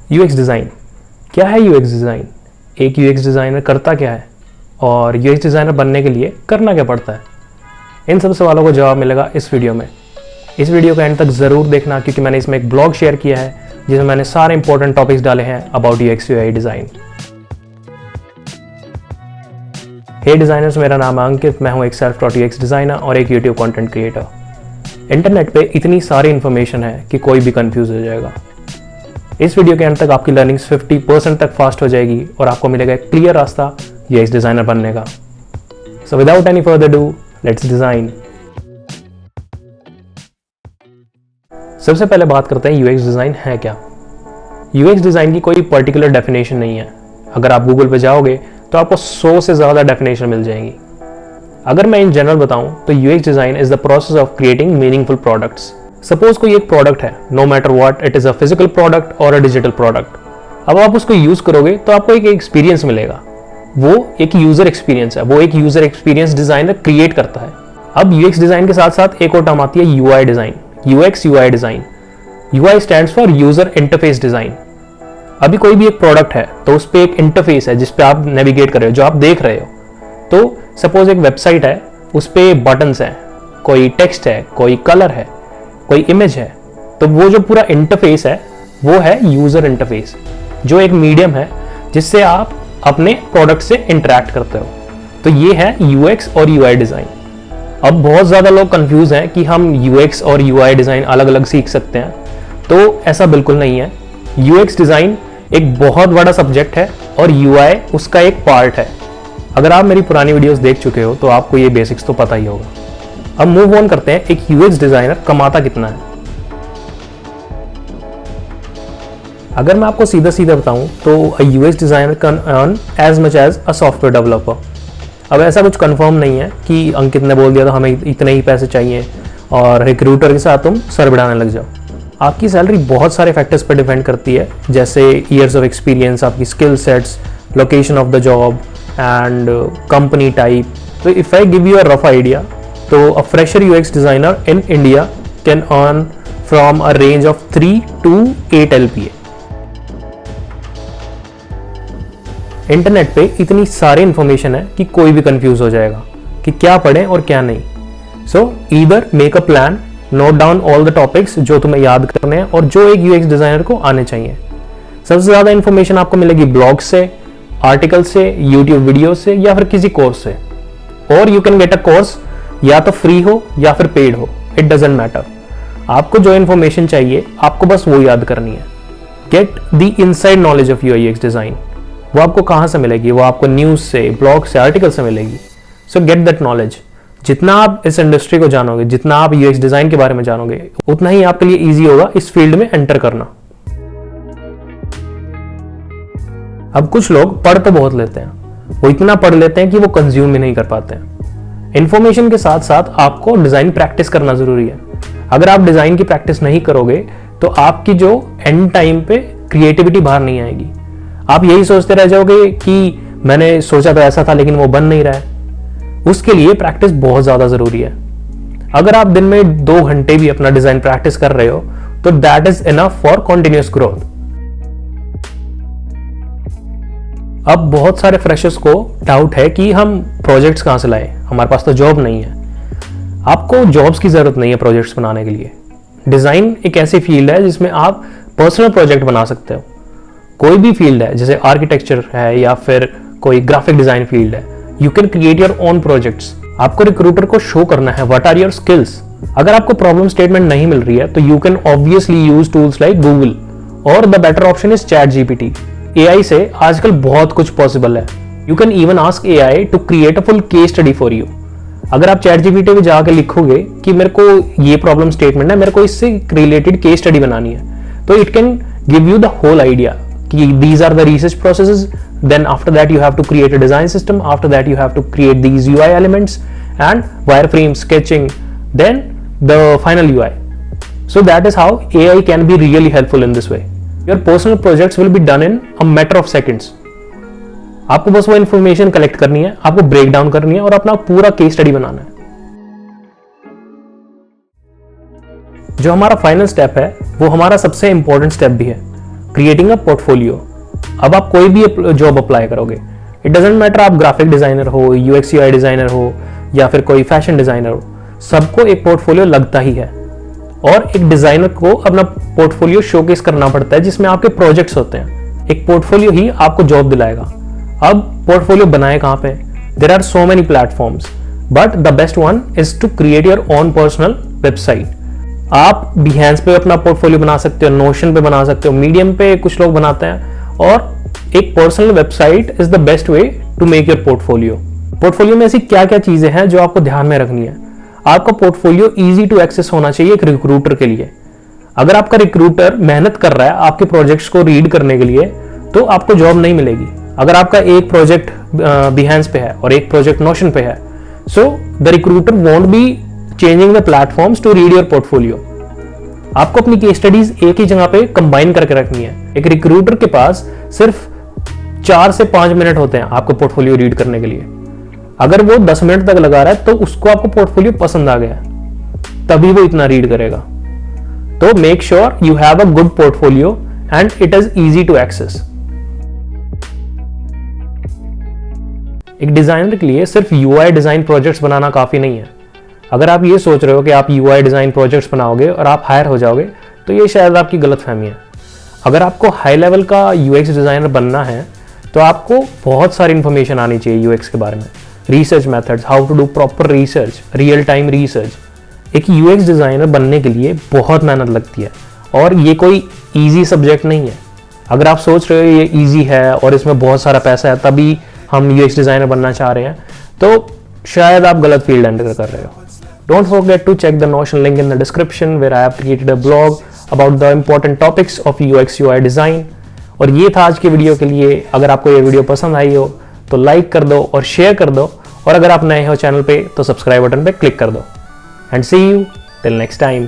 UX design क्या है? UX design, एक यूएक्स डिज़ाइनर करता क्या है और यूएक्स डिज़ाइनर बनने के लिए करना क्या पड़ता है? इन सब सवालों का जवाब मिलेगा इस वीडियो में। इस वीडियो को एंड तक ज़रूर देखना, क्योंकि मैंने इसमें एक ब्लॉग शेयर किया है जिसमें मैंने सारे इंपॉर्टेंट टॉपिक्स डाले हैं about UX UI design. Hey designers, मेरा नाम है अंकित, मैं हूं एक सेल्फ टॉट यूएक्स डिज़ाइनर और एक यूट्यूब कंटेंट क्रिएटर। इंटरनेट पे इतनी सारी इन्फॉर्मेशन है कि कोई भी कंफ्यूज हो जाएगा। इस वीडियो के अंत तक आपकी लर्निंग 50% तक फास्ट हो जाएगी और आपको मिलेगा एक क्लियर रास्ता यूएक्स डिज़ाइनर बनने का। So without any further do, let's design. सबसे पहले बात करते हैं यूएक्स डिज़ाइन है क्या। यूएक्स डिज़ाइन की कोई पर्टिकुलर डेफिनेशन नहीं है। अगर आप गूगल पे जाओगे तो आपको 100 से ज़्यादा डेफिनेशन मिल जाएंगी। अगर मैं इन जनरल बताऊं तो UX design is the process of creating meaningful products. Suppose कोई एक प्रोडक्ट है, no matter what, it is a physical product और अ डिजिटल प्रोडक्ट। अब आप उसको यूज़ करोगे तो आपको एक एक्सपीरियंस मिलेगा। वो एक यूज़र एक्सपीरियंस है, वो एक यूज़र एक्सपीरियंस डिज़ाइनर क्रिएट करता है। अब यूएक्स डिज़ाइन के साथ साथ एक और टर्म आती है UI design, UX UI design. UI stands for user interface design. अभी कोई भी एक प्रोडक्ट है तो उस पर एक इंटरफेस है जिस पे आप नेविगेट कर रहे हो, जो आप देख रहे हो। तो सपोज एक वेबसाइट है, उस पे बटन्स हैं, कोई टेक्स्ट है, कोई कलर है, कोई इमेज है। तो वो जो पूरा इंटरफेस है वो है यूज़र इंटरफेस, जो एक मीडियम है जिससे आप अपने प्रोडक्ट से इंटरैक्ट करते हो। तो ये है यूएक्स और यूआई डिज़ाइन। अब बहुत ज़्यादा लोग कंफ्यूज हैं कि हम यूएक्स और यूआई डिज़ाइन अलग अलग सीख सकते हैं, तो ऐसा बिल्कुल नहीं है। यूएक्स डिज़ाइन एक बहुत बड़ा सब्जेक्ट है और यूआई उसका एक पार्ट है। अगर आप मेरी पुरानी वीडियोस देख चुके हो तो आपको ये बेसिक्स तो पता ही होगा। अब मूव ऑन करते हैं, एक यूएक्स डिज़ाइनर कमाता कितना है। अगर मैं आपको सीधा सीधा बताऊं तो UX designer can earn as much as a software developer. अब ऐसा कुछ कंफर्म नहीं है कि अंकित ने बोल दिया तो हमें इतने ही पैसे चाहिए और रिक्रूटर के साथ तुम सर बढ़ाने लग जाओ। आपकी सैलरी बहुत सारे फैक्टर्स पर डिपेंड करती है, जैसे ईयर्स ऑफ एक्सपीरियंस, आपकी skill sets, location of the job and company type. तो if I give you a rough idea, तो a fresher UX designer in India can earn from a range of 3 to 8 LPA। Internet पे इतनी सारी information है कि कोई भी confuse हो जाएगा कि क्या पढ़ें और क्या नहीं। सो either make a plan, note down all the topics जो तुम्हें याद करने हैं और जो एक यूएक्स डिज़ाइनर को आने चाहिए। सबसे ज़्यादा इंफॉर्मेशन आपको मिलेगी ब्लॉग से, आर्टिकल से, यूट्यूब वीडियो से या फिर किसी कोर्स से। और you can get a course, या तो फ्री हो या फिर पेड हो, इट डजेंट मैटर। आपको जो इन्फॉर्मेशन चाहिए आपको बस वो याद करनी है। Get the inside knowledge of UX design. वो आपको कहाँ से मिलेगी? वो आपको न्यूज़ से, ब्लॉग से, आर्टिकल से मिलेगी। सो गेट दैट नॉलेज। जितना आप इस इंडस्ट्री को जानोगे, जितना आप यूएक्स डिज़ाइन के बारे में जानोगे, उतना ही आपके लिए ईजी होगा इस फील्ड में एंटर करना। अब कुछ लोग पढ़ तो बहुत लेते हैं, वो इतना पढ़ लेते हैं कि वो कंज्यूम भी नहीं कर पाते हैं। इंफॉर्मेशन के साथ साथ आपको डिज़ाइन प्रैक्टिस करना ज़रूरी है। अगर आप डिज़ाइन की प्रैक्टिस नहीं करोगे तो आपकी जो एंड टाइम पे क्रिएटिविटी बाहर नहीं आएगी। आप यही सोचते रह जाओगे कि मैंने सोचा तो ऐसा था लेकिन वो बन नहीं रहा है। उसके लिए प्रैक्टिस बहुत ज़्यादा ज़रूरी है। अगर आप दिन में 2 घंटे भी अपना डिज़ाइन प्रैक्टिस कर रहे हो तो that is enough for continuous growth. अब बहुत सारे फ्रेशर्स को डाउट है कि हम प्रोजेक्ट्स कहाँ से लाएं, हमारे पास तो जॉब नहीं है। आपको जॉब्स की ज़रूरत नहीं है प्रोजेक्ट्स बनाने के लिए। डिज़ाइन एक ऐसी फील्ड है जिसमें आप पर्सनल प्रोजेक्ट बना सकते हो। कोई भी फील्ड है, जैसे आर्किटेक्चर है या फिर कोई ग्राफिक डिज़ाइन फील्ड है, you can create your own projects. आपको रिक्रूटर को शो करना है व्हाट आर योर स्किल्स। अगर आपको प्रॉब्लम स्टेटमेंट नहीं मिल रही है तो you can obviously use tools like Google, और the better option is chat GPT. AI से आजकल बहुत कुछ पॉसिबल है। You can even ask AI to create a full case study for you. अगर आप चैट जीपीटी में जाकर लिखोगे कि मेरे को ये प्रॉब्लम स्टेटमेंट है, मेरे को इससे रिलेटेड केस स्टडी बनानी है, तो it can give you the whole idea कि these are the research processes, then after that you have to create a design system, after that you have to create these UI elements and wireframe, sketching, then the final UI. So that is how AI can be really helpful in this way. Your personal projects will be done in a matter of seconds. आपको बस वो information collect करनी है, आपको break down करनी है और अपना पूरा केस स्टडी बनाना है। जो हमारा फाइनल स्टेप है वो हमारा सबसे इंपॉर्टेंट स्टेप भी है। Creating a portfolio. अब आप कोई भी जॉब अप्लाई करोगे, इट डजेंट मैटर आप ग्राफिक डिजाइनर हो, यूएक्स यूआई डिजाइनर हो या फिर कोई फैशन डिजाइनर हो, सबको एक पोर्टफोलियो लगता ही है। और एक डिजाइनर को अपना पोर्टफोलियो शोकेस करना पड़ता है जिसमें आपके प्रोजेक्ट्स होते हैं। एक पोर्टफोलियो ही आपको जॉब दिलाएगा। अब पोर्टफोलियो बनाए कहाँ पे? There are so many platforms, but the best one is to create your own personal website. आप Behance पे अपना पोर्टफोलियो बना सकते हो, नोशन पे बना सकते हो, मीडियम पे कुछ लोग बनाते हैं। और एक personal website is the best way to make your portfolio. Portfolio में ऐसी क्या क्या चीजें हैं जो आपको ध्यान में रखनी है? आपका पोर्टफोलियो इजी टू एक्सेस होना चाहिए एक रिक्रूटर के लिए। अगर आपका रिक्रूटर मेहनत कर रहा है आपके प्रोजेक्ट्स को रीड करने के लिए, तो आपको जॉब नहीं मिलेगी। अगर आपका एक प्रोजेक्ट Behance पे है और एक प्रोजेक्ट नोशन पे है, so the recruiter won't be changing the platforms to read your portfolio. आपको अपनी केस स्टडीज एक ही जगह पे कंबाइन करके रखनी है। एक रिक्रूटर के पास सिर्फ 4 से 5 मिनट होते हैं आपको पोर्टफोलियो रीड करने के लिए। अगर वो 10 मिनट तक लगा रहा है तो उसको आपको पोर्टफोलियो पसंद आ गया है, तभी वो इतना रीड करेगा। तो make sure you have a good portfolio and it is easy to access. एक डिजाइनर के लिए सिर्फ यूआई डिजाइन प्रोजेक्ट्स बनाना काफी नहीं है। अगर आप ये सोच रहे हो कि आप यूआई डिजाइन प्रोजेक्ट्स बनाओगे और आप हायर हो जाओगे, तो ये शायद आपकी गलतफहमी है। अगर आपको हाई लेवल का यूएक्स डिजाइनर बनना है तो आपको बहुत सारी इंफॉर्मेशन आनी चाहिए यूएक्स के बारे में। Research methods, how to do proper research, real time research. एक यूएक्स डिजाइनर बनने के लिए बहुत मेहनत लगती है और ये कोई इजी सब्जेक्ट नहीं है। अगर आप सोच रहे हो ये इजी है और इसमें बहुत सारा पैसा है तभी हम यूएक्स डिजाइनर बनना चाह रहे हैं, तो शायद आप गलत फील्ड एंटर कर रहे हो। Don't forget to check the Notion link in the description where I have created a blog about the important topics of UX UI design। और ये था आज की वीडियो के लिए। अगर आपको ये वीडियो पसंद आई हो तो लाइक कर दो और शेयर कर दो, और अगर आप नए हो चैनल पे तो सब्सक्राइब बटन पे क्लिक कर दो। And see you till next time.